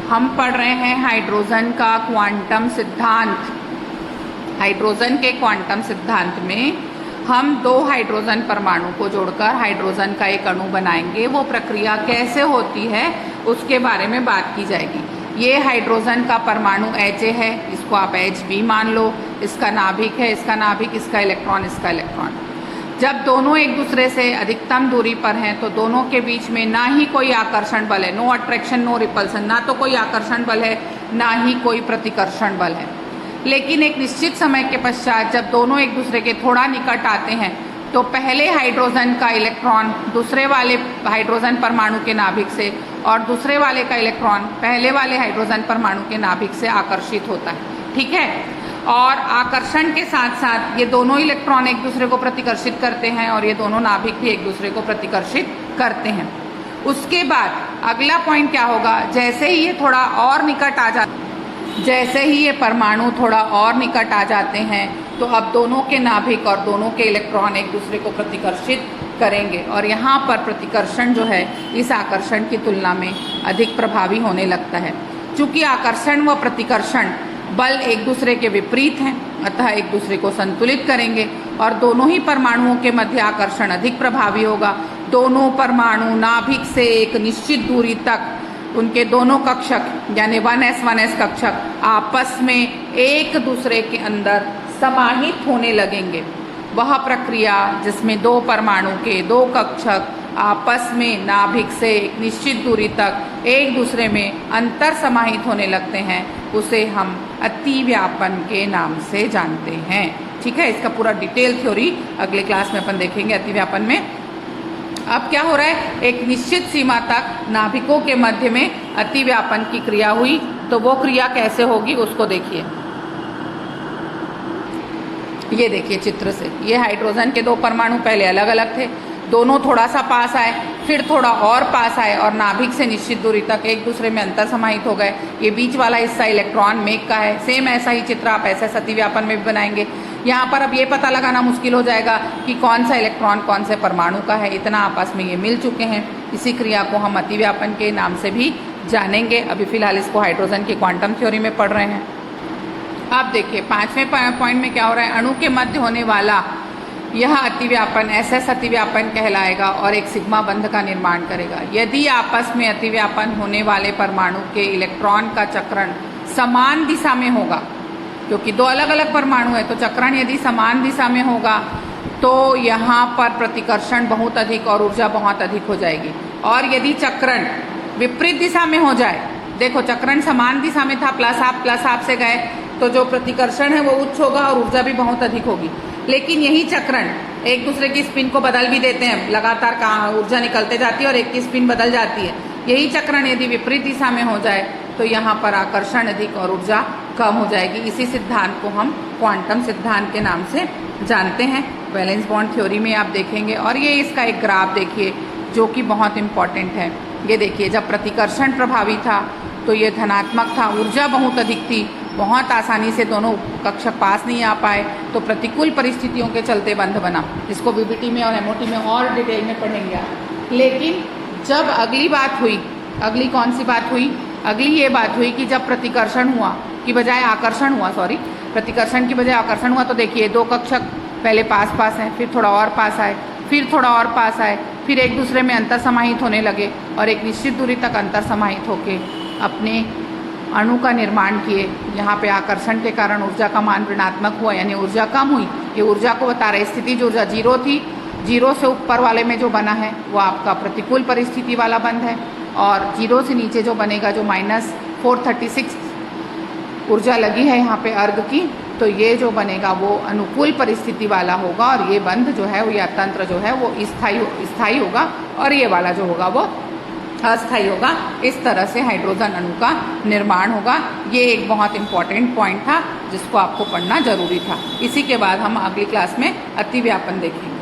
हम पढ़ रहे हैं हाइड्रोजन का क्वांटम सिद्धांत। हाइड्रोजन के क्वांटम सिद्धांत में हम दो हाइड्रोजन परमाणु को जोड़कर हाइड्रोजन का एक अणु बनाएंगे। वो प्रक्रिया कैसे होती है उसके बारे में बात की जाएगी। ये हाइड्रोजन का परमाणु HA है, इसको आप HB मान लो। इसका नाभिक है, इसका नाभिक, इसका इलेक्ट्रॉन, इसका इलेक्ट्रॉन। जब दोनों एक दूसरे से अधिकतम दूरी पर हैं तो दोनों के बीच में ना ही कोई आकर्षण बल है, नो अट्रैक्शन नो रिपल्सन, ना तो कोई आकर्षण बल है ना ही कोई प्रतिकर्षण बल है। लेकिन एक निश्चित समय के पश्चात जब दोनों एक दूसरे के थोड़ा निकट आते हैं तो पहले हाइड्रोजन का इलेक्ट्रॉन दूसरे वाले हाइड्रोजन परमाणु के नाभिक से और दूसरे वाले का इलेक्ट्रॉन पहले वाले हाइड्रोजन परमाणु के नाभिक से आकर्षित होता है। ठीक है, और आकर्षण के साथ साथ ये दोनों इलेक्ट्रॉन एक दूसरे को प्रतिकर्षित करते हैं और ये दोनों नाभिक भी एक दूसरे को प्रतिकर्षित करते हैं। उसके बाद अगला पॉइंट क्या होगा, जैसे ही ये थोड़ा और निकट आ जाते जैसे ही ये परमाणु थोड़ा और निकट आ जाते हैं तो अब दोनों के नाभिक और दोनों के इलेक्ट्रॉन एक दूसरे को प्रतिकर्षित करेंगे और यहाँ पर प्रतिकर्षण जो है इस आकर्षण की तुलना में अधिक प्रभावी होने लगता है। चूँकि आकर्षण व प्रतिकर्षण बल एक दूसरे के विपरीत हैं, अतः एक दूसरे को संतुलित करेंगे और दोनों ही परमाणुओं के मध्य आकर्षण अधिक प्रभावी होगा। दोनों परमाणु नाभिक से एक निश्चित दूरी तक उनके दोनों कक्षक यानी 1s 1s कक्षक आपस में एक दूसरे के अंदर समाहित होने लगेंगे। वह प्रक्रिया जिसमें दो परमाणु के दो कक्षक आपस में नाभिक से एक निश्चित दूरी तक एक दूसरे में अंतर समाहित होने लगते हैं उसे हम अतिव्यापन के नाम से जानते हैं। ठीक है, इसका पूरा डिटेल थ्योरी अगले क्लास में अपन देखेंगे अतिव्यापन में। अब क्या हो रहा है, एक निश्चित सीमा तक नाभिकों के मध्य में अतिव्यापन की क्रिया हुई, तो वो क्रिया कैसे होगी उसको देखिए। ये देखिए चित्र से, ये हाइड्रोजन के दो परमाणु पहले अलग अलग थे, दोनों थोड़ा सा पास आए, फिर थोड़ा और पास आए और नाभिक से निश्चित दूरी तक एक दूसरे में अंतर समाहित हो गए। ये बीच वाला हिस्सा इलेक्ट्रॉन मेघ का है। सेम ऐसा ही चित्र आप ऐसे अतिव्यापन में भी बनाएंगे। यहाँ पर अब ये पता लगाना मुश्किल हो जाएगा कि कौन सा इलेक्ट्रॉन कौन से परमाणु का है, इतना आपस में ये मिल चुके हैं। इसी क्रिया को हम अतिव्यापन के नाम से भी जानेंगे। अभी फिलहाल इसको हाइड्रोजन की क्वांटम थ्योरी में पढ़ रहे हैं। अब देखिए 5वें पॉइंट में क्या हो रहा है, अणु के मध्य होने वाला यह अतिव्यापन SS अतिव्यापन कहलाएगा और एक सिग्मा बंध का निर्माण करेगा। यदि आपस में अतिव्यापन होने वाले परमाणु के इलेक्ट्रॉन का चक्रण समान दिशा में होगा, क्योंकि दो अलग अलग परमाणु है तो चक्रण यदि समान दिशा में होगा तो यहाँ पर प्रतिकर्षण बहुत अधिक और ऊर्जा बहुत अधिक हो जाएगी। और यदि चक्रण विपरीत दिशा में हो जाए, देखो चक्रण समान दिशा में था, प्लस आप से गए तो जो प्रतिकर्षण है वो उच्च होगा और ऊर्जा भी बहुत अधिक होगी। लेकिन यही चक्रण एक दूसरे की स्पिन को बदल भी देते हैं, लगातार कहाँ ऊर्जा निकलते जाती है और एक की स्पिन बदल जाती है। यही चक्रण यदि विपरीत दिशा में हो जाए तो यहाँ पर आकर्षण अधिक और ऊर्जा कम हो जाएगी। इसी सिद्धांत को हम क्वांटम सिद्धांत के नाम से जानते हैं। वैलेंस बॉन्ड थ्योरी में आप देखेंगे। और ये इसका एक ग्राफ देखिए जो कि बहुत इम्पॉर्टेंट है। ये देखिए जब प्रतिकर्षण प्रभावी था तो ये धनात्मक था, ऊर्जा बहुत अधिक थी, बहुत आसानी से दोनों कक्षक पास नहीं आ पाए, तो प्रतिकूल परिस्थितियों के चलते बंध बना। इसको BBT में और MOT में और डिटेल में पढ़ेंगे आप। लेकिन जब अगली बात हुई, अगली कौन सी बात हुई, अगली ये बात हुई कि जब प्रतिकर्षण हुआ की बजाय आकर्षण हुआ, प्रतिकर्षण की बजाय आकर्षण हुआ, तो देखिए दो कक्षक पहले पास हैं, फिर थोड़ा और पास आए, फिर थोड़ा और पास आए, फिर एक दूसरे में अंतर समाहित होने लगे और एक निश्चित दूरी तक अंतर समाहित होके अपने अणु का निर्माण किए। यहाँ पे आकर्षण के कारण ऊर्जा का मान ऋणात्मक हुआ, यानी ऊर्जा कम हुई। ये ऊर्जा को बता रहे, स्थिति जो ऊर्जा 0 थी, 0 से ऊपर वाले में जो बना है वो आपका प्रतिकूल परिस्थिति वाला बंध है, और 0 से नीचे जो बनेगा, जो -436 ऊर्जा लगी है यहाँ पे अर्घ की, तो ये जो बनेगा वो अनुकूल परिस्थिति वाला होगा और ये बंध जो है वो, या तंत्र जो है वो स्थायी होगा और ये वाला जो होगा वो अस्थायी होगा। इस तरह से हाइड्रोजन अणु का निर्माण होगा। ये एक बहुत इंपॉर्टेंट पॉइंट था जिसको आपको पढ़ना जरूरी था। इसी के बाद हम अगली क्लास में अतिव्यापन देखेंगे।